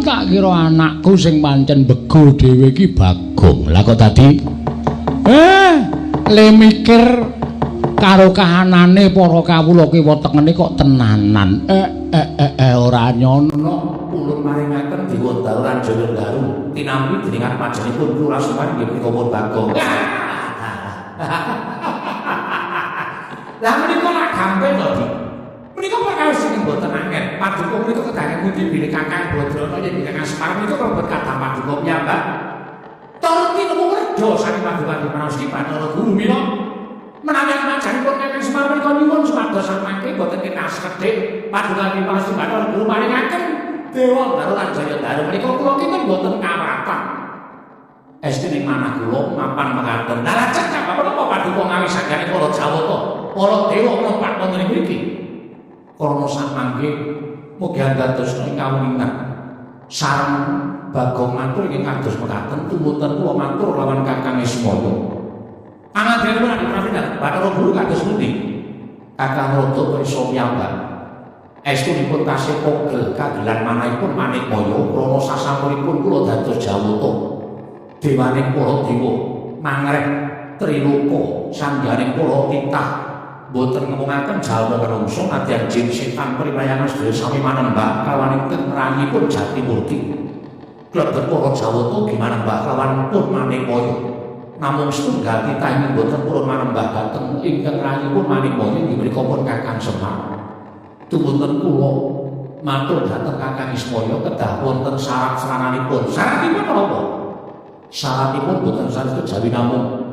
Tak kira anakku sing pancen bego dhewe iki Bagong. Lah kok dadi le mikir karo kahanane para kawula kiwa tengene kok tenanan. Ora nyono. Ulun maringaken Dewa Daru lan Jaya Daru tinampi dening panjenenganipun Lurah Sumar nggih menika pun Bagong. Lah menika lak gampe to, Dik. Menika perkawis sing mboten angel. Paduka menika kedangan pundi bilih Kakang Badrana yen Kakang Semar menika kalebet kathah paduka piyambak. Torti nemu kerja saking paduka Dimanos Ki Bathara Guru mila menawi panjenenganipun Kakang Semar menika nyuwun supados mangke boten kita sekedhik paduka Dimanos Ki Bathara Guru maringaken Dewa Daru lan Jaya Daru menika kula kinten boten kawatan. Esti ning manah kula mapan mekaten. Lah lajeng napa menapa paduka ngawisagane para Jawata, para dewa mlumpat wonten mriki. Karana samangke mugi dados ing kawuningan sareng Bagong matur ingkang kados mekaten tumuten kula matur lawan Kakang Ismaya. Amandanipun Adi Pravidan Bathara Guru kados pundi? Kakang Rada prisa piyambak. Estunipun tasih pogel kagelan manahipun Manikmaya krana sasampunipun kula dados Jawata. Dewaning para dewa mangreh Triloka sangganing para titah boten ngemungaken jalma manungsa nadyan jin setan priwayangan sedaya sami manembah kawan ingkang rangipun Jatimurti. Klebet para Jawata gimanembah kawan pun Manikmaya. Namung setunggal titah ingkang boten purun manembah dhateng ingkang rangipun Manikmaya inggih menika pun Kakang Semar. Tumuten kula matur dhateng Kakang Ismaya kedah wonten syarat seranganipun. Syaratipun napa? Syaratipun boten sanes kejawi namung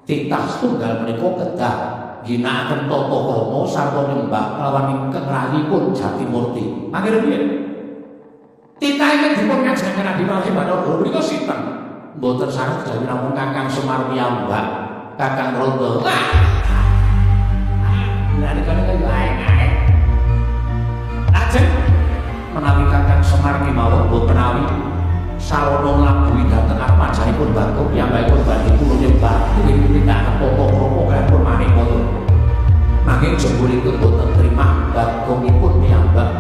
titah setunggal menika kedah ginakaken tata krama sarta nyembah kelawan ingkang rayipun Jatimurti. Mangke piye? Titah ingkang dipun ngajengaken Adi Pravidan Bathara Guru menika sinten? Boten sanes kejawi namung Kakang Semar piyambak, Kakang Rada. Lah nek kaya ae. Lajeng menawi Kakang Semar kemawon boten menawi sarana nglabuhi dhateng panjenenganipun Bagong piyambakipun badhe kula nyembah ing tindakaken tata krama kaliyan Manikmaya. Nanging jebulipun boten trimah Bagongipun piyambak